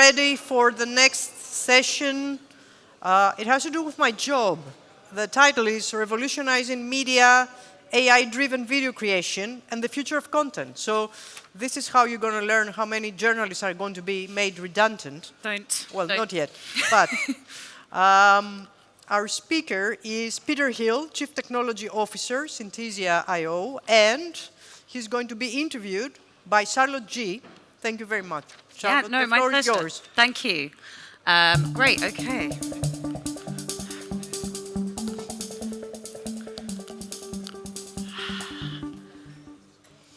ready for the next session. It has to do with my job. The title is Revolutionizing Media, AI-Driven Video Creation, and the Future of Content. So this is how you're going to learn how many journalists are going to be made redundant. Well, not yet. But our speaker is Peter Hill, Chief Technology Officer, Synthesia.io, and he's going to be interviewed by Charlotte G. Thank you very much. Charlotte, yeah, no, the floor my pleasure. is yours. Thank you. Great, okay.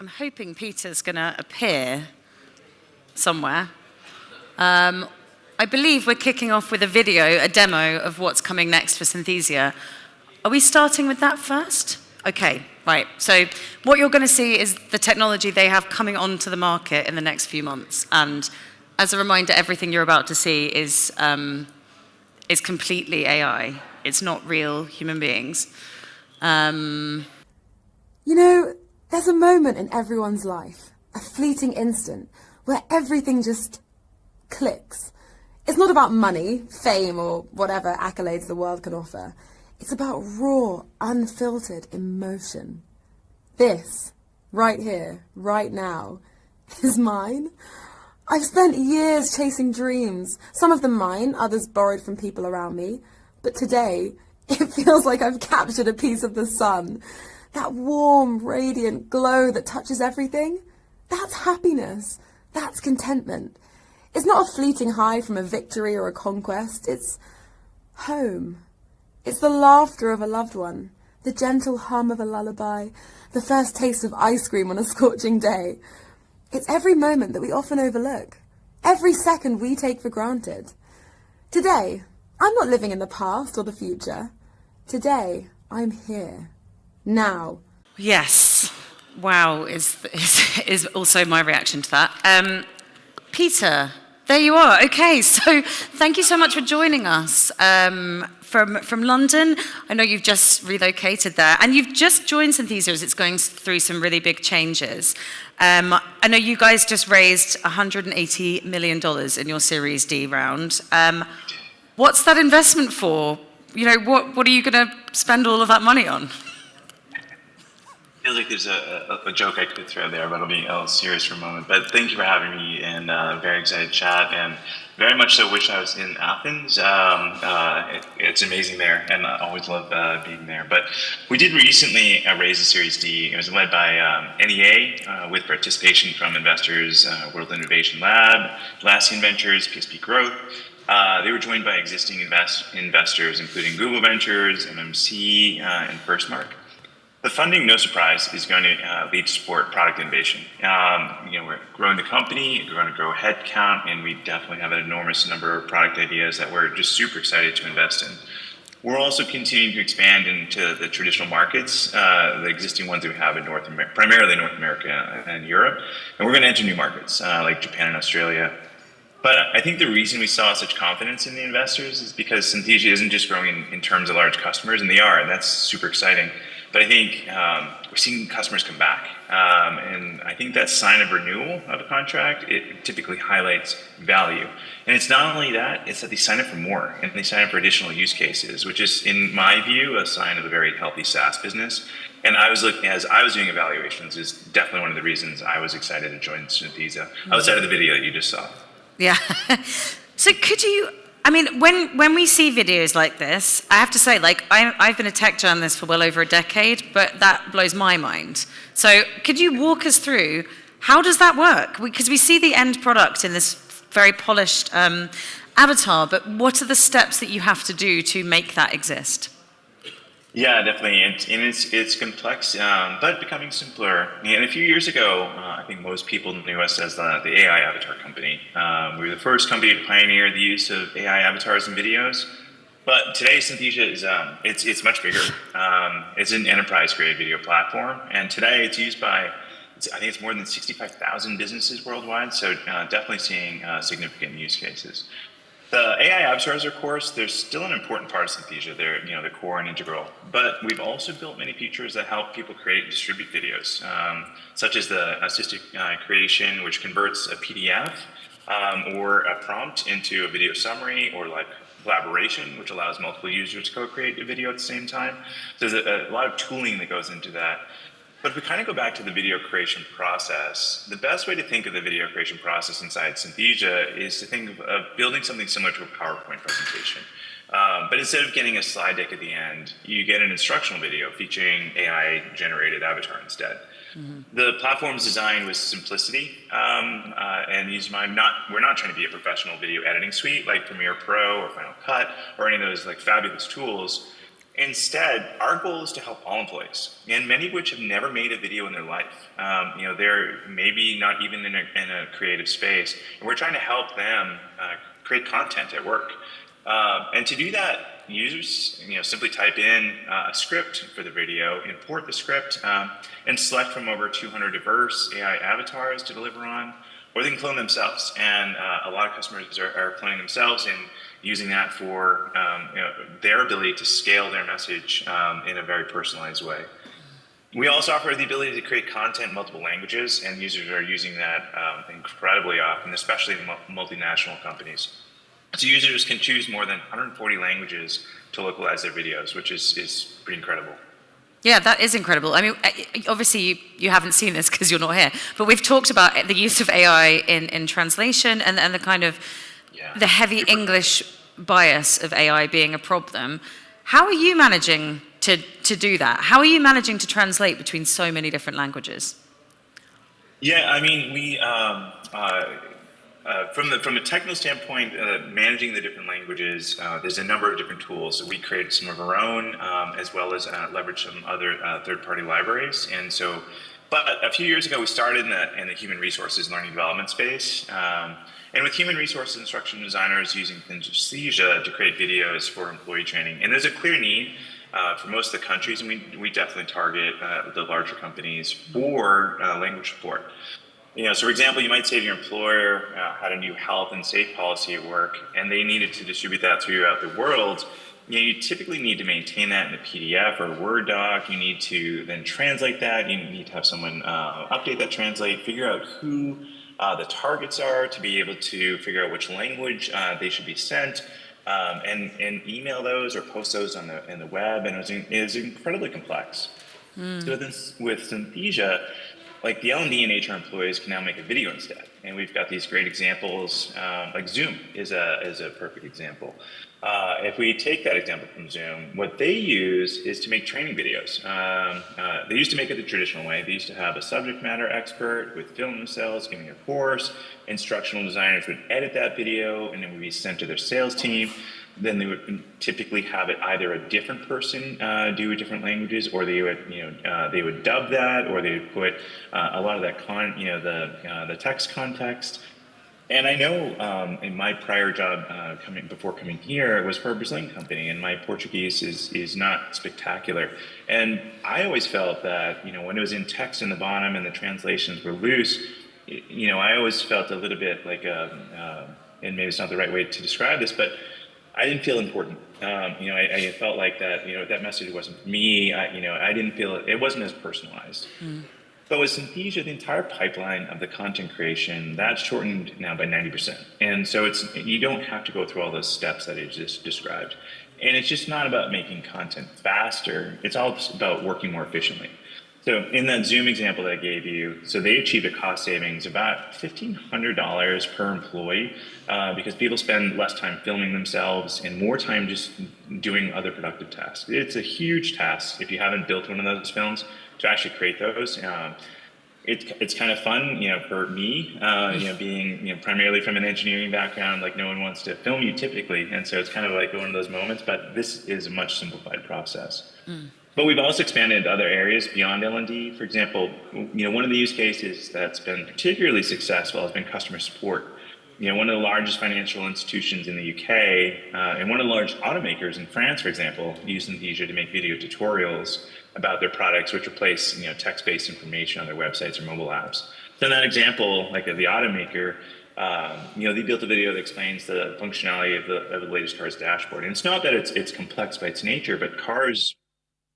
I'm hoping Peter's going to appear somewhere. I believe we're kicking off with a video, a demo of what's coming next for Synthesia. Are we starting with that first? Okay, right. So what you're going to see is the technology they have coming onto the market in the next few months. And as a reminder, everything you're about to see is completely AI. It's not real human beings. You know, there's a moment in everyone's life, a fleeting instant, where everything just clicks. It's not about money, fame, or whatever accolades the world can offer. It's about raw, unfiltered emotion. This, right here, right now, is mine. I've spent years chasing dreams, some of them mine, others borrowed from people around me. But today, it feels like I've captured a piece of the sun. That warm, radiant glow that touches everything, that's happiness. That's contentment. It's not a fleeting high from a victory or a conquest. It's home. It's the laughter of a loved one, the gentle hum of a lullaby, the first taste of ice cream on a scorching day. It's every moment that we often overlook, every second we take for granted. Today, I'm not living in the past or the future. Today, I'm here. Now. Yes. Wow is also my reaction to that. Peter, there you are. Okay, so thank you so much for joining us from London. I know you've just relocated there, and you've just joined Synthesia as it's going through some really big changes. I know you guys just raised $180 million in your Series D round. What's that investment for? You know, what are you going to spend all of that money on? I feel like there's a joke I could throw there, but it'll be all serious for a moment. But thank you for having me, and very excited to chat, and very much so wish I was in Athens. It's amazing there, and I always love being there. But we did recently raise a Series D. It was led by NEA with participation from investors, World Innovation Lab, Atlassian Ventures, PSP Growth. They were joined by existing investors, including Google Ventures, MMC, and FirstMark. The funding, no surprise, is going to lead to support product innovation. We're growing the company, we're going to grow headcount, and we definitely have an enormous number of product ideas that we're just super excited to invest in. We're also continuing to expand into the traditional markets, the existing ones that we have in primarily North America and Europe, and we're going to enter new markets like Japan and Australia. But I think the reason we saw such confidence in the investors is because Synthesia isn't just growing in terms of large customers, and they are, and that's super exciting. But I think we're seeing customers come back. And I think that sign of renewal of a contract, it typically highlights value. And it's not only that, it's that they sign up for more, and they sign up for additional use cases, which is, in my view, a sign of a very healthy SaaS business. And as I was doing evaluations, is definitely one of the reasons I was excited to join Synthesia, outside of the video that you just saw. Yeah. So could you... I mean, when we see videos like this, I have to say, like, I've been a tech journalist for well over a decade, but that blows my mind. So could you walk us through, how does that work? Because we see the end product in this very polished avatar, but what are the steps that you have to do to make that exist? Yeah, definitely, and it's complex, but becoming simpler. And a few years ago, I think most people knew us as the AI avatar company. We were the first company to pioneer the use of AI avatars in videos. But today, Synthesia is it's much bigger. It's an enterprise-grade video platform, and today it's used by, I think it's more than 65,000 businesses worldwide. So definitely seeing significant use cases. The AI avatars, of course, they're still an important part of Synthesia. They're, the core and integral. But we've also built many features that help people create and distribute videos, such as the assisted creation, which converts a PDF or a prompt into a video summary, or like collaboration, which allows multiple users to co-create a video at the same time. So there's a lot of tooling that goes into that. But if we kind of go back to the video creation process, the best way to think of the video creation process inside Synthesia is to think of building something similar to a PowerPoint presentation. But instead of getting a slide deck at the end, you get an instructional video featuring AI-generated avatar instead. The platform's designed with simplicity, and we're not trying to be a professional video editing suite like Premiere Pro or Final Cut or any of those like fabulous tools. Instead, our goal is to help all employees, and many of which have never made a video in their life. They're maybe not even in a creative space, and we're trying to help them create content at work. And to do that, users simply type in a script for the video, import the script, and select from over 200 diverse AI avatars to deliver on, or they can clone themselves. And a lot of customers are cloning themselves and using that for their ability to scale their message in a very personalized way. We also offer the ability to create content in multiple languages, and users are using that incredibly often, especially in multinational companies. So users can choose more than 140 languages to localize their videos, which is pretty incredible. Yeah, that is incredible. I mean, obviously you haven't seen this because you're not here, but we've talked about the use of AI in translation and the kind of the heavy English bias of AI being a problem. How are you managing to do that? How are you managing to translate between so many different languages? Yeah, I mean, we from a technical standpoint, managing the different languages, there's a number of different tools. We created some of our own, as well as leverage some other third-party libraries. And so, but a few years ago, we started in the human resources learning development space. And with human resources instruction designers using Synthesia to create videos for employee training. And there's a clear need for most of the countries, and we definitely target the larger companies for language support. So for example, you might say to your employer had a new health and safety policy at work, and they needed to distribute that throughout the world. You typically need to maintain that in a PDF or a Word doc. You need to then translate that. You need to have someone update that, translate, figure out who the targets are to be able to figure out which language they should be sent, and email those or post those on the web. And it was incredibly complex. So with Synthesia, like the L&D and HR employees can now make a video instead. And we've got these great examples, like Zoom is a perfect example. If we take that example from Zoom, what they use is to make training videos. They used to make it the traditional way. They used to have a subject matter expert who would film themselves giving a course. Instructional designers would edit that video, and it would be sent to their sales team. Then they would typically have it either a different person do in different languages, or they would dub that, or they would put a lot of that the text context. And I know in my prior job before coming here, it was for a Brazilian company, and my Portuguese is not spectacular. And I always felt that when it was in text in the bottom and the translations were loose, I always felt a little bit like and maybe it's not the right way to describe this, but I didn't feel important. I felt like that, that message wasn't for me. I didn't feel it wasn't as personalized. But with Synthesia, the entire pipeline of the content creation, that's shortened now by 90%. And so you don't have to go through all those steps that I just described. And it's just not about making content faster. It's all about working more efficiently. So in that Zoom example that I gave you, so they achieved a cost savings about $1,500 per employee because people spend less time filming themselves and more time just doing other productive tasks. It's a huge task if you haven't built one of those films to actually create those. It's kind of fun, for me, being, primarily from an engineering background, like no one wants to film you typically. And so it's kind of like one of those moments, but this is a much simplified process. But we've also expanded into other areas beyond L&D. For example, one of the use cases that's been particularly successful has been customer support. One of the largest financial institutions in the UK and one of the large automakers in France, for example, use Synthesia to make video tutorials about their products, which replace text-based information on their websites or mobile apps. So in that example, like of the automaker, they built a video that explains the functionality of the latest car's dashboard. And it's not that it's complex by its nature, but cars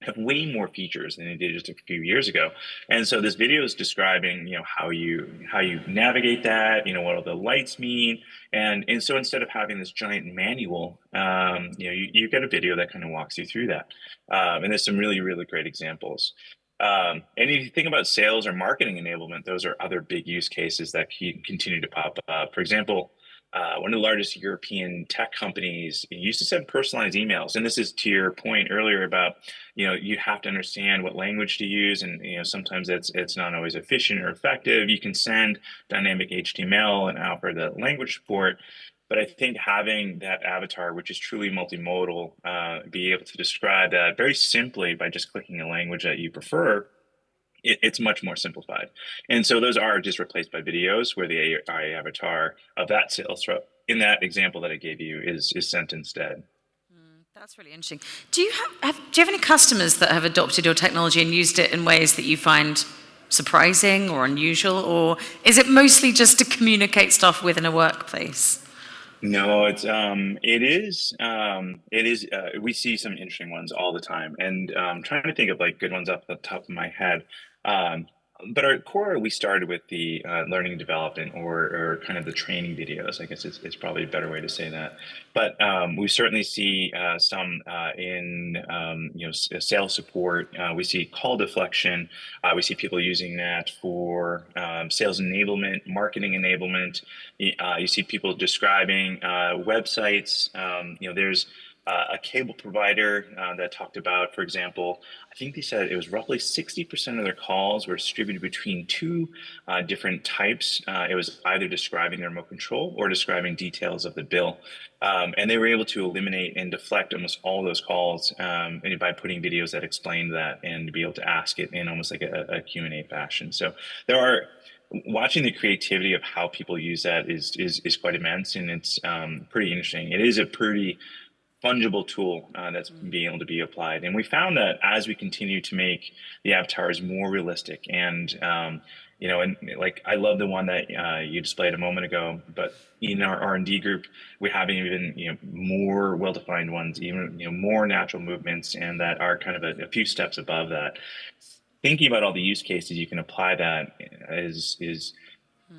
have way more features than they did just a few years ago. And so this video is describing, how you navigate that, what all the lights mean. And so instead of having this giant manual, you get a video that kind of walks you through that. And there's some really, really great examples. And if you think about sales or marketing enablement, those are other big use cases that continue to pop up. For example, one of the largest European tech companies used to send personalized emails. And this is to your point earlier about, you have to understand what language to use. And, sometimes it's not always efficient or effective. You can send dynamic HTML and offer the language support. But I think having that avatar, which is truly multimodal, be able to describe that very simply by just clicking a language that you prefer, it's much more simplified. And so those are just replaced by videos where the AI avatar of that sales rep in that example that I gave you is sent instead. That's really interesting. Do you have any customers that have adopted your technology and used it in ways that you find surprising or unusual, or is it mostly just to communicate stuff within a workplace? No, it is. We see some interesting ones all the time, and I'm trying to think of like good ones off the top of my head. But our core, we started with the learning and development, or kind of the training videos. I guess it's probably a better way to say that. But we certainly see some in sales support. We see call deflection. We see people using that for sales enablement, marketing enablement. You see people describing websites. There's a cable provider that talked about, for example, I think they said it was roughly 60% of their calls were distributed between two different types. It was either describing the remote control or describing details of the bill. And they were able to eliminate and deflect almost all those calls by putting videos that explained that and be able to ask it in almost like a Q&A fashion. So watching the creativity of how people use that is quite immense, and it's pretty interesting. It is a pretty fungible tool that's being able to be applied. And we found that as we continue to make the avatars more realistic and, and like, I love the one that you displayed a moment ago, but in our R&D group, we have even, more well-defined ones, even, more natural movements, and that are kind of a few steps above that. Thinking about all the use cases you can apply that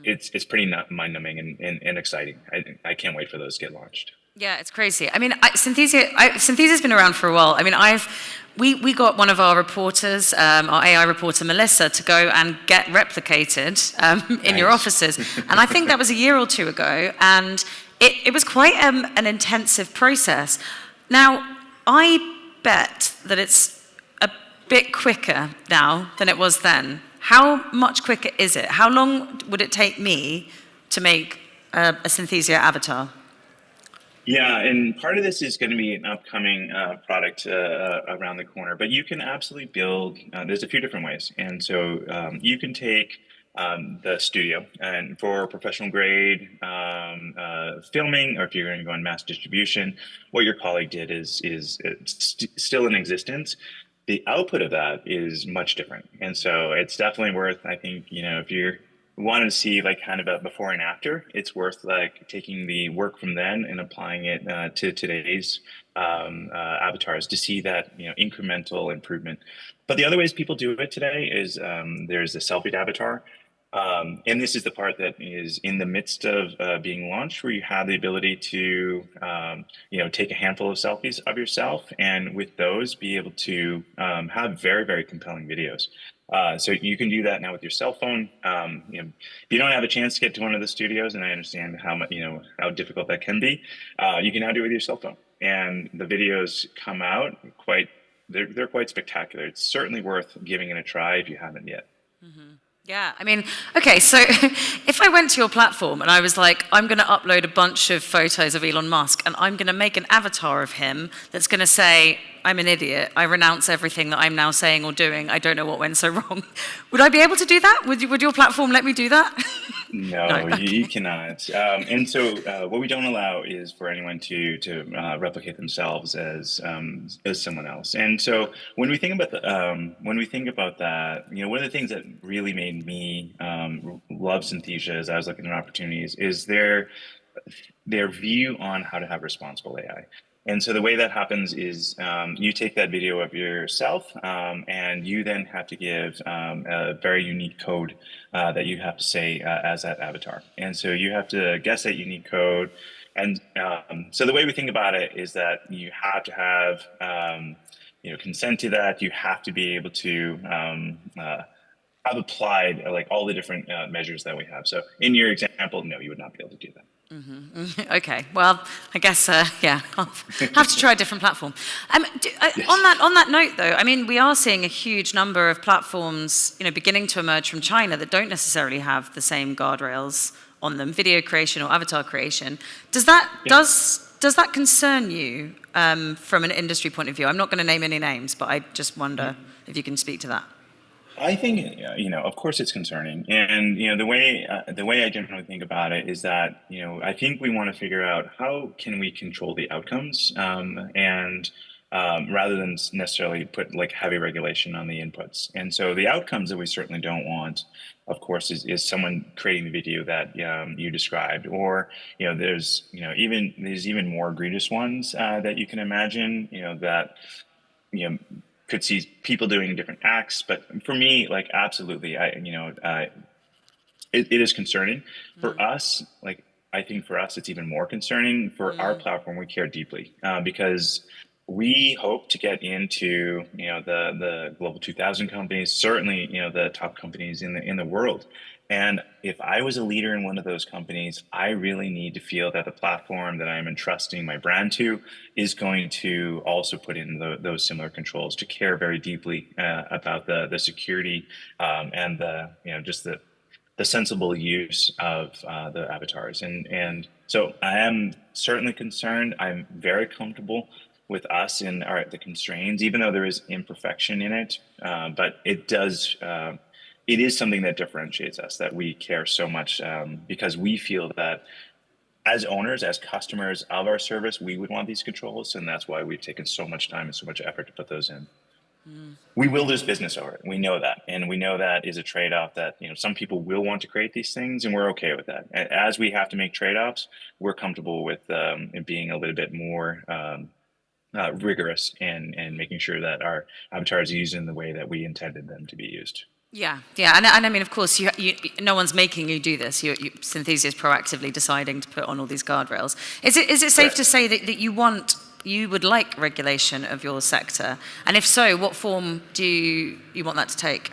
it's pretty mind-numbing and exciting. I can't wait for those to get launched. Yeah, it's crazy. I mean, Synthesia's been around for a while. I mean, we got one of our reporters, our AI reporter, Melissa, to go and get replicated in your offices. And I think that was a year or two ago. And it was quite an intensive process. Now, I bet that it's a bit quicker now than it was then. How much quicker is it? How long would it take me to make a Synthesia avatar? Yeah, and part of this is going to be an upcoming product around the corner, but you can absolutely build, there's a few different ways. And so you can take the studio, and for professional grade filming, or if you're going to go on mass distribution, what your colleague did is still in existence. The output of that is much different. And so it's definitely worth, I think, if you're wanted to see like kind of a before and after, it's worth like taking the work from then and applying it to today's avatars to see that incremental improvement. But the other ways people do it today is there's a selfie avatar, and this is the part that is in the midst of being launched, where you have the ability to take a handful of selfies of yourself, and with those be able to have very, very compelling videos. So you can do that now with your cell phone. If you don't have a chance to get to one of the studios, and I understand how difficult that can be, you can now do it with your cell phone, and the videos come out they're quite spectacular. It's certainly worth giving it a try if you haven't yet. Mm-hmm. Yeah, I mean, okay, so if I went to your platform and I was like, I'm going to upload a bunch of photos of Elon Musk and I'm going to make an avatar of him that's going to say, I'm an idiot, I renounce everything that I'm now saying or doing, I don't know what went so wrong. Would I be able to do that? Would your platform let me do that? No, okay. You cannot. And so what we don't allow is for anyone to replicate themselves as someone else. And so when we think about that, one of the things that really made me love Synthesia as I was looking at opportunities is their view on how to have responsible AI. And so the way that happens is you take that video of yourself and you then have to give a very unique code that you have to say as that avatar. And so you have to guess that unique code. And so the way we think about it is that you have to have consent to that. You have to be able to have applied like all the different measures that we have. So in your example, no, you would not be able to do that. Okay, well, I guess, yeah, I'll have to try a different platform. Yes. On that note, though, I mean, we are seeing a huge number of platforms, beginning to emerge from China that don't necessarily have the same guardrails on them, video creation or avatar creation. Does that concern you from an industry point of view? I'm not going to name any names, but I just wonder if you can speak to that. I think, of course it's concerning. And, the way I generally think about it is that, I think we want to figure out how can we control the outcomes and rather than necessarily put like heavy regulation on the inputs. And so the outcomes that we certainly don't want, of course, is someone creating the video that you described, or, there's even more egregious ones that you can imagine, that, could see people doing different acts. But for me, like, absolutely, it is concerning. For us, like, I think for us, it's even more concerning. For our platform, we care deeply because we hope to get into, the global 2000 companies, certainly, the top companies in the world. And if I was a leader in one of those companies, I really need to feel that the platform that I'm entrusting my brand to is going to also put in those similar controls, to care very deeply about the security and just the sensible use of the avatars. And so I am certainly concerned. I'm very comfortable with us and the constraints, even though there is imperfection in it, but it does. It is something that differentiates us, that we care so much because we feel that as owners, as customers of our service, we would want these controls. And that's why we've taken so much time and so much effort to put those in. We will lose business over it. We know that. And we know that is a trade-off that, some people will want to create these things, and we're okay with that. As we have to make trade-offs, we're comfortable with it being a little bit more rigorous and making sure that our avatars are used in the way that we intended them to be used. Yeah, and I mean, of course, no one's making you do this. Synthesia is proactively deciding to put on all these guardrails. Is it safe to say that you would like regulation of your sector? And if so, what form do you want that to take?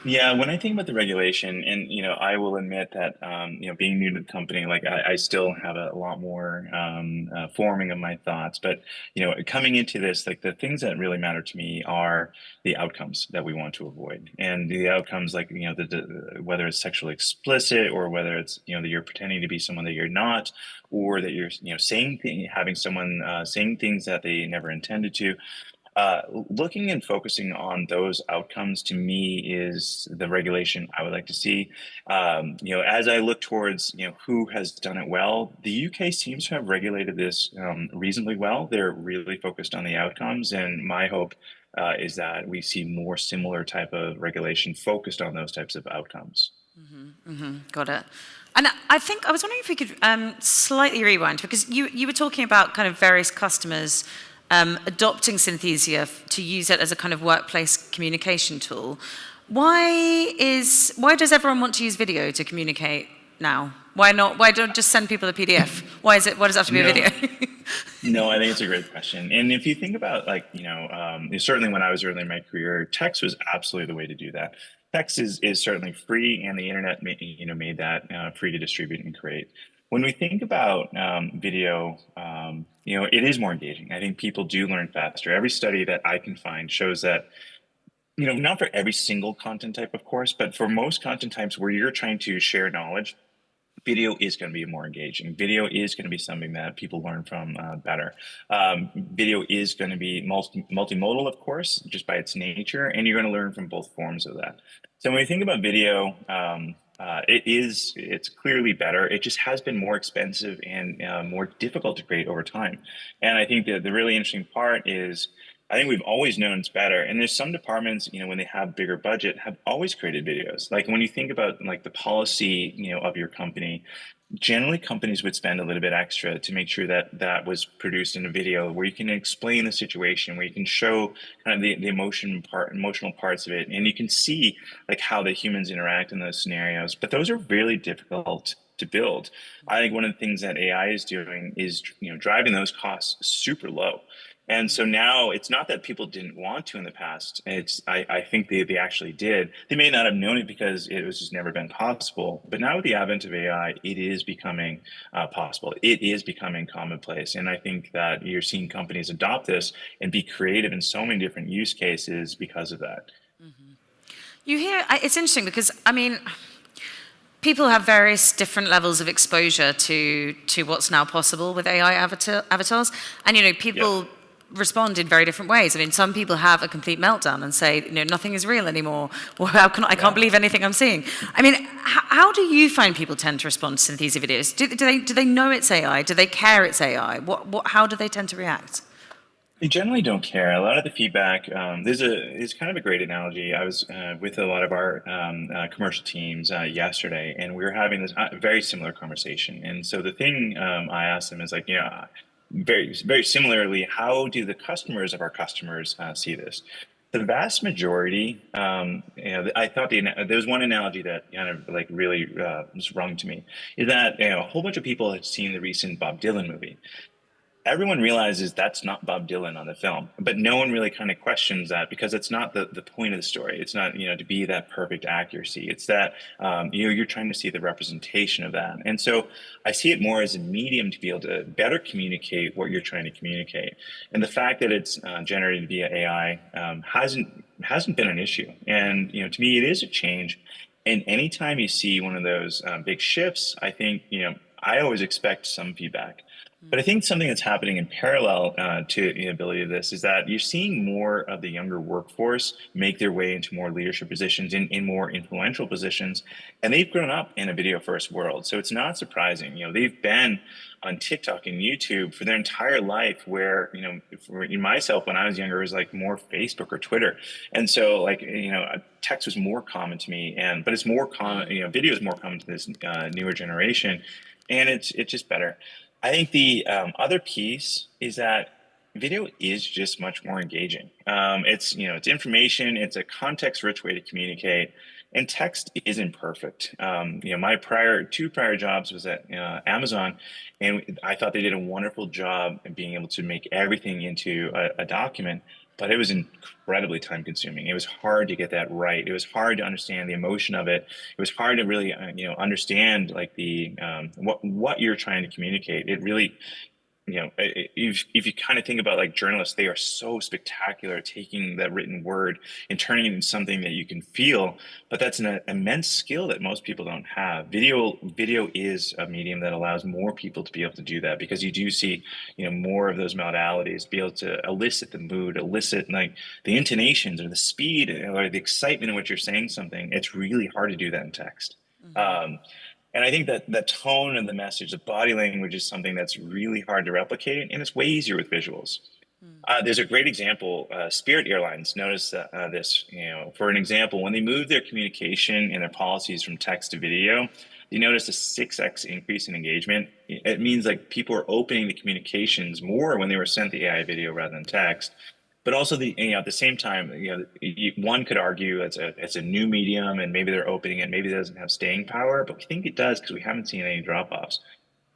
Yeah, when I think about the regulation, and I will admit that being new to the company, like I still have a lot more forming of my thoughts. But coming into this, like the things that really matter to me are the outcomes that we want to avoid, and the outcomes like whether it's sexually explicit or whether it's that you're pretending to be someone that you're not, or that you're having someone saying things that they never intended to. Looking and focusing on those outcomes to me is the regulation I would like to see. As I look towards who has done it well, the UK seems to have regulated this reasonably well. They're really focused on the outcomes, and my hope is that we see more similar type of regulation focused on those types of outcomes. Got it. And I think I was wondering if we could slightly rewind, because you were talking about kind of various customers adopting Synthesia to use it as a kind of workplace communication tool. Why does everyone want to use video to communicate now? Why not? Why don't just send people a PDF? Why does it have to be a video? No, I think it's a great question. And if you think about certainly when I was early in my career, text was absolutely the way to do that. Text is certainly free, and the internet made that free to distribute and create. When we think about video, it is more engaging. I think people do learn faster. Every study that I can find shows that, not for every single content type, of course, but for most content types where you're trying to share knowledge, video is going to be more engaging. Video is going to be something that people learn from better. Video is going to be multimodal, of course, just by its nature, and you're going to learn from both forms of that. So when we think about video, it's clearly better. It just has been more expensive and more difficult to create over time. And I think that the really interesting part is, I think we've always known it's better. And there's some departments, when they have bigger budget, have always created videos. Like when you think about like the policy, of your company, generally companies would spend a little bit extra to make sure that that was produced in a video where you can explain the situation, where you can show kind of the emotional parts of it, and you can see like how the humans interact in those scenarios. But those are really difficult to build. I think one of the things that AI is doing is, driving those costs super low. And so now it's not that people didn't want to in the past. I think they actually did. They may not have known it because it was just never been possible. But now with the advent of AI, it is becoming possible. It is becoming commonplace. And I think that you're seeing companies adopt this and be creative in so many different use cases because of that. Mm-hmm. You hear, it's interesting because, I mean, people have various different levels of exposure to what's now possible with AI avatars. And, people respond in very different ways. I mean, some people have a complete meltdown and say, nothing is real anymore, or I can't believe anything I'm seeing. I mean, how do you find people tend to respond to these videos? Do they know it's AI? Do they care it's AI? How do they tend to react? They generally don't care. A lot of the feedback, there's kind of a great analogy. I was with a lot of our commercial teams yesterday, and we were having this very similar conversation. And so the thing I asked them is like, very, very similarly, how do the customers of our customers see this? The vast majority, I thought there was one analogy that kind of like really was rung to me, is that a whole bunch of people had seen the recent Bob Dylan movie. Everyone realizes that's not Bob Dylan on the film, but no one really kind of questions that because it's not the point of the story. It's not, to be that perfect accuracy. It's that, you're trying to see the representation of that. And so I see it more as a medium to be able to better communicate what you're trying to communicate. And the fact that it's generated via AI hasn't been an issue. And, to me, it is a change. And anytime you see one of those big shifts, I think, I always expect some feedback. But I think something that's happening in parallel to the ability of this is that you're seeing more of the younger workforce make their way into more leadership positions, in more influential positions, and they've grown up in a video-first world. So it's not surprising. They've been on TikTok and YouTube for their entire life, where, for myself, when I was younger, it was like more Facebook or Twitter. And so like, text was more common to me, but it's more common, video is more common to this newer generation, and it's just better. I think the other piece is that video is just much more engaging. It's information. It's a context-rich way to communicate, and text isn't perfect. My two prior jobs was at Amazon, and I thought they did a wonderful job in being able to make everything into a document. But it was incredibly time consuming. It was hard to get that right. It was hard to understand the emotion of it. It was hard to really, understand like the what you're trying to communicate. It really, if you kind of think about like journalists, they are so spectacular at taking that written word and turning it into something that you can feel. But that's an immense skill that most people don't have. Video is a medium that allows more people to be able to do that, because you do see, more of those modalities be able to elicit the mood, elicit like the intonations or the speed or the excitement in which you're saying something. It's really hard to do that in text. Mm-hmm. And I think that the tone of the message, the body language, is something that's really hard to replicate, and it's way easier with visuals. There's a great example. Spirit Airlines noticed this. For an example, when they moved their communication and their policies from text to video, they noticed a 6x increase in engagement. It means like people are opening the communications more when they were sent the AI video rather than text. But also, at the same time, one could argue it's a new medium, and maybe they're opening it, maybe it doesn't have staying power, but we think it does because we haven't seen any drop-offs.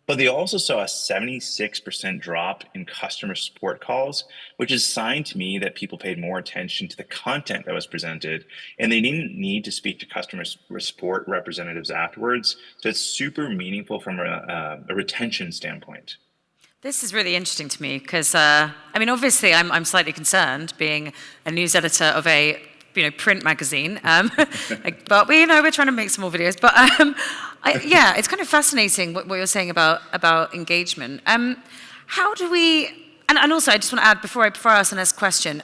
But they also saw a 76% drop in customer support calls, which is a sign to me that people paid more attention to the content that was presented, and they didn't need to speak to customer support representatives afterwards. So it's super meaningful from a retention standpoint. This is really interesting to me because, obviously I'm slightly concerned being a news editor of a, print magazine, but we're trying to make some more videos. But it's kind of fascinating what you're saying about engagement. How do we? And also, I just want to add before I ask the next question,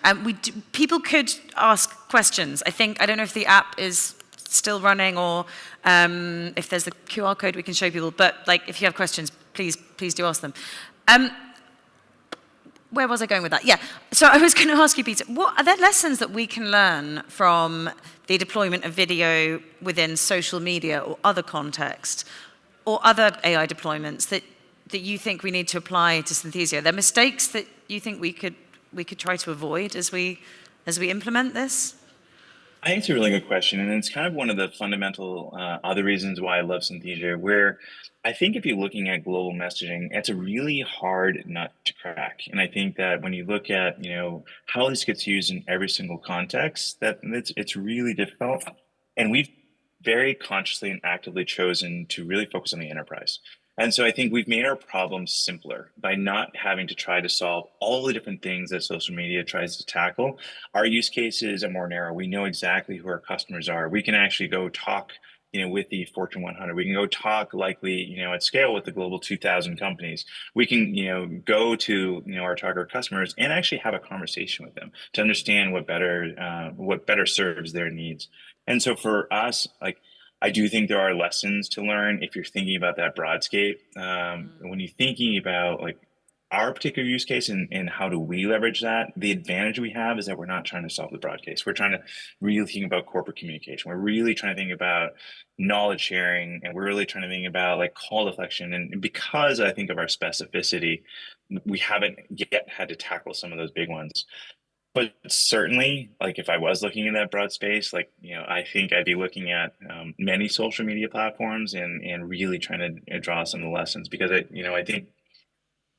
people could ask questions. I don't know if the app is still running or if there's the QR code we can show people. But like, if you have questions, please do ask them. Where was I going with that? Yeah. So I was going to ask you, Peter, what are there lessons that we can learn from the deployment of video within social media or other contexts or other AI deployments that you think we need to apply to Synthesia? Are there mistakes that you think we could try to avoid as we implement this? I think it's a really good question, and it's kind of one of the fundamental other reasons why I love Synthesia, where I think if you're looking at global messaging, it's a really hard nut to crack. And I think that when you look at, how this gets used in every single context, that it's really difficult. And we've very consciously and actively chosen to really focus on the enterprise. And so I think we've made our problems simpler by not having to try to solve all the different things that social media tries to tackle. Our use cases are more narrow. We know exactly who our customers are. We can actually go talk, with the Fortune 100. We can go talk likely, at scale with the global 2000 companies. We can, go to, our target customers and actually have a conversation with them to understand what better serves their needs. And so for us, I do think there are lessons to learn if you're thinking about that broadscape. When you're thinking about our particular use case and how do we leverage that, the advantage we have is that we're not trying to solve the broad case. We're trying to really think about corporate communication. We're really trying to think about knowledge sharing, and we're really trying to think about call deflection. And because I think of our specificity, we haven't yet had to tackle some of those big ones. But certainly, if I was looking in that broad space, I think I'd be looking at many social media platforms and really trying to draw some of the lessons, because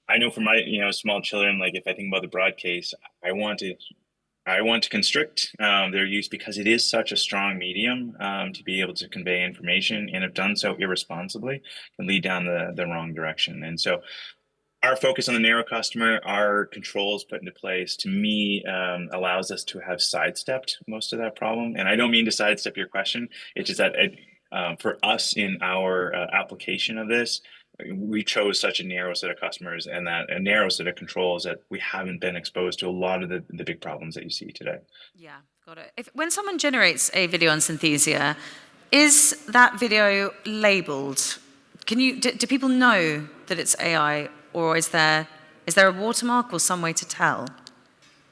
I know for my small children, if I think about the broad case, I want to constrict their use, because it is such a strong medium to be able to convey information, and if done so irresponsibly, can lead down the wrong direction. And so our focus on the narrow customer, our controls put into place, to me, allows us to have sidestepped most of that problem. And I don't mean to sidestep your question. It's just that for us in our application of this, we chose such a narrow set of customers and that a narrow set of controls that we haven't been exposed to a lot of the big problems that you see today. Yeah, got it. When someone generates a video on Synthesia, is that video labeled? Do people know that it's AI? Or is there a watermark or some way to tell?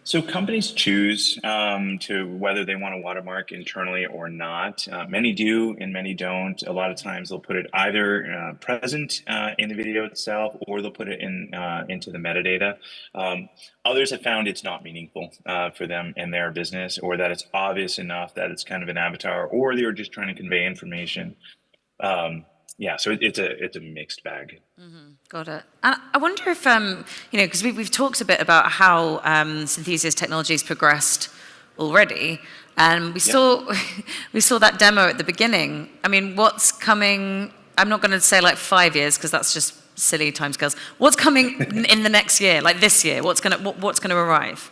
So companies choose to whether they want a watermark internally or not. Many do and many don't. A lot of times they'll put it either present in the video itself, or they'll put it into the metadata. Others have found it's not meaningful for them in their business, or that it's obvious enough that it's kind of an avatar, or they're just trying to convey information. So it's a mixed bag. Mm-hmm. Got it. And I wonder if, because we've talked a bit about how Synthesia's technology has progressed already, and we saw that demo at the beginning. I mean, what's coming? I'm not going to say 5 years, because that's just silly timescales. What's coming in the next year, this year? What's going to arrive?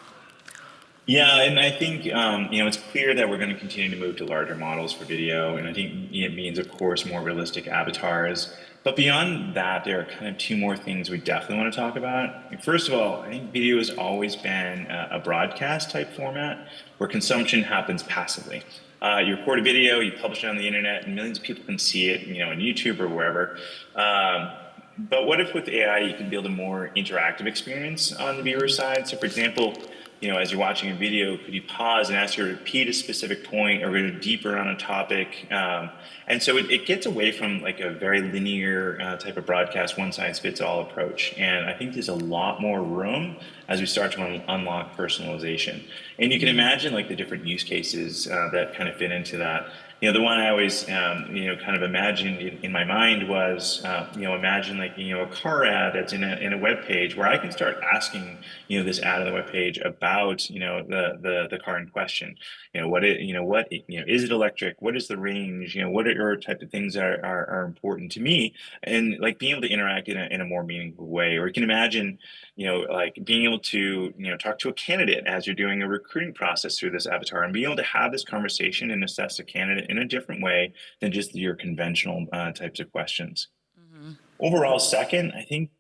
Yeah, and I think, it's clear that we're going to continue to move to larger models for video. And I think it means, of course, more realistic avatars. But beyond that, there are kind of two more things we definitely want to talk about. First of all, I think video has always been a broadcast type format where consumption happens passively. You record a video, you publish it on the internet, and millions of people can see it, on YouTube or wherever. But what if with AI, you can build a more interactive experience on the viewer side? So for example, as you're watching a video, could you pause and ask you to repeat a specific point or go deeper on a topic? And so it gets away from a very linear type of broadcast, one-size-fits-all approach. And I think there's a lot more room as we start to unlock personalization. And you can imagine the different use cases that kind of fit into that. The one I always, kind of imagined in my mind was, imagine a car ad that's in a web page where I can start asking, this ad on the web page about, the car in question. Is it electric? What is the range? What are type of things that are important to me? And being able to interact in a more meaningful way. Or you can imagine, being able to, talk to a candidate as you're doing a recruiting process through this avatar, and being able to have this conversation and assess a candidate in a different way than just your conventional types of questions. Mm-hmm. Overall, second, I think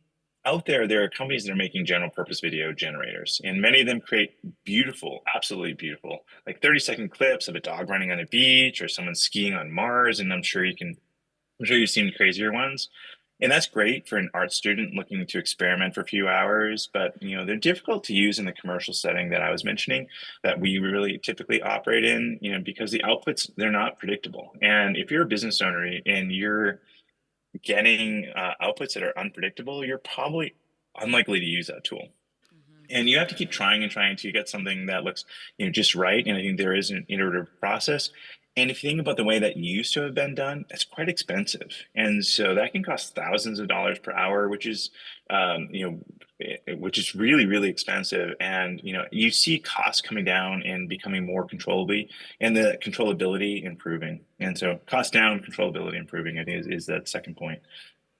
out there are companies that are making general purpose video generators, and many of them create beautiful, absolutely beautiful, 30-second clips of a dog running on a beach or someone skiing on Mars. And I'm sure you've seen crazier ones. And that's great for an art student looking to experiment for a few hours, but they're difficult to use in the commercial setting that I was mentioning, that we really typically operate in, because the outputs, they're not predictable. And if you're a business owner and you're getting outputs that are unpredictable, you're probably unlikely to use that tool. And you have to keep trying and trying to get something that looks, just right. And I think there is an iterative process. And if you think about the way that used to have been done, that's quite expensive. And so that can cost thousands of dollars per hour, which is, which is really, really expensive. And, you see costs coming down and becoming more controllably, and the controllability improving. And so cost down, controllability improving, I think is that second point.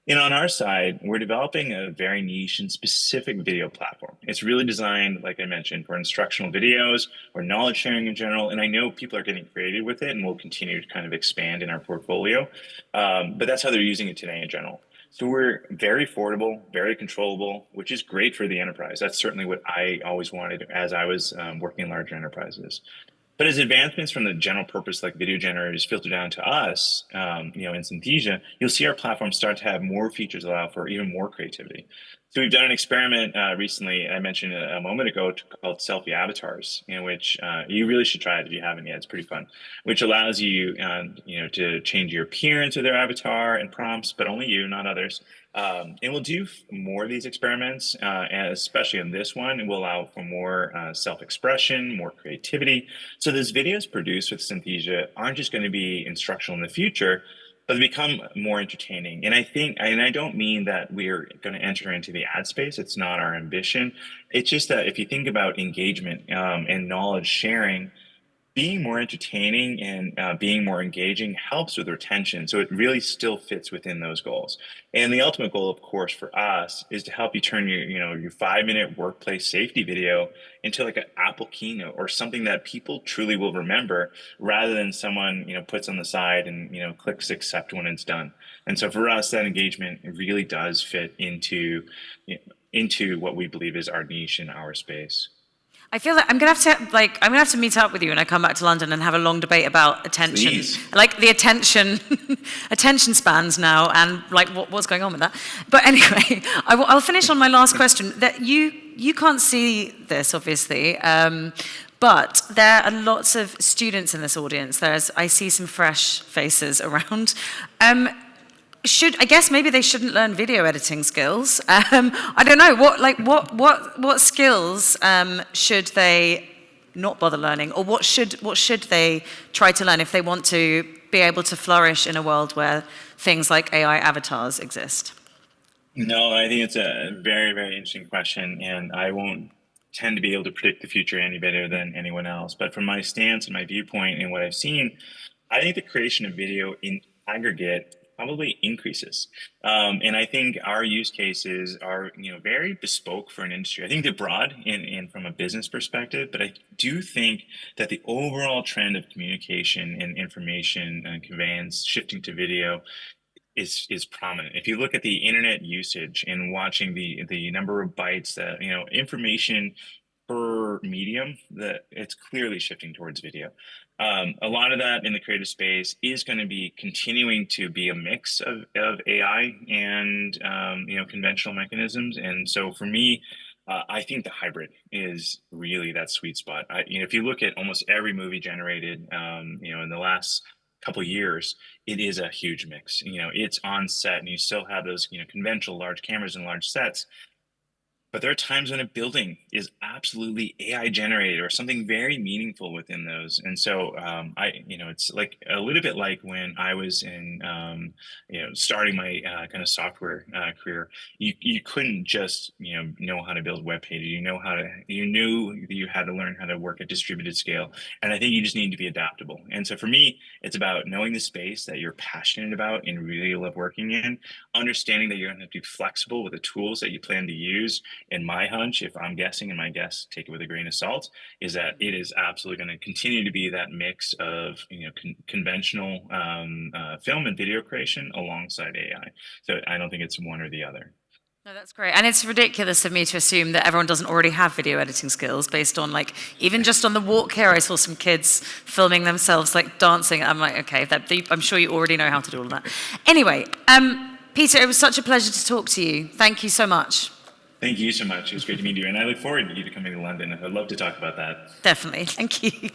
On our side, we're developing a very niche and specific video platform. It's really designed, like I mentioned, for instructional videos or knowledge sharing in general. And I know people are getting creative with it, and we'll continue to kind of expand in our portfolio. But that's how they're using it today in general. So we're very affordable, very controllable, which is great for the enterprise. That's certainly what I always wanted as I was working in larger enterprises. But as advancements from the general purpose, like video generators, filter down to us, in Synthesia, you'll see our platform start to have more features that allow for even more creativity. So we've done an experiment recently, I mentioned a moment ago, called selfie avatars, in which you really should try it if you haven't yet. It's pretty fun, which allows you, to change your appearance of their avatar and prompts, but only you, not others. And we'll do more of these experiments, and especially in this one, it will allow for more self-expression, more creativity. So those videos produced with Synthesia aren't just going to be instructional in the future, but they become more entertaining. And I don't mean that we're going to enter into the ad space. It's not our ambition. It's just that if you think about engagement and knowledge sharing, being more entertaining and being more engaging helps with retention. So it really still fits within those goals. And the ultimate goal, of course, for us is to help you turn your 5-minute workplace safety video into like an Apple keynote or something that people truly will remember, rather than someone, puts on the side and, clicks accept when it's done. And so for us, that engagement really does fit into what we believe is our niche in our space. I feel like I'm gonna have to meet up with you when I come back to London and have a long debate about attention. Please. Like the attention spans now, and like what's going on with that. But anyway, I'll finish on my last question. That you can't see this obviously, but there are lots of students in this audience. I see some fresh faces around. I guess maybe they shouldn't learn video editing skills. I don't know what skills should they not bother learning, or what should they try to learn if they want to be able to flourish in a world where things like AI avatars exist? No, I think it's a very, very interesting question, and I won't tend to be able to predict the future any better than anyone else. But from my stance and my viewpoint and what I've seen, I think the creation of video in aggregate probably increases. And I think our use cases are, very bespoke for an industry. I think they're broad and from a business perspective, but I do think that the overall trend of communication and information and conveyance shifting to video is prominent. If you look at the internet usage and watching the number of bytes that, information per medium, that it's clearly shifting towards video. A lot of that in the creative space is going to be continuing to be a mix of AI and conventional mechanisms. And so for me, I think the hybrid is really that sweet spot. If you look at almost every movie generated, in the last couple of years, it is a huge mix. It's on set, and you still have those conventional large cameras and large sets. But there are times when a building is absolutely AI generated or something very meaningful within those. And so it's like a little bit like when I was in, starting my kind of software career, you couldn't just, know how to build web pages. You knew you had to learn how to work at distributed scale. And I think you just need to be adaptable. And so for me, it's about knowing the space that you're passionate about and really love working in, understanding that you're going to have to be flexible with the tools that you plan to use. And my hunch, if I'm guessing, and my guess, take it with a grain of salt, is that it is absolutely going to continue to be that mix of conventional film and video creation alongside AI. So I don't think it's one or the other. No, that's great. And it's ridiculous of me to assume that everyone doesn't already have video editing skills based on even just on the walk here, I saw some kids filming themselves dancing. I'm like, okay, I'm sure you already know how to do all of that. Anyway, Peter, it was such a pleasure to talk to you. Thank you so much. Thank you so much. It was great to meet you. And I look forward to you coming to London. I'd love to talk about that. Definitely. Thank you.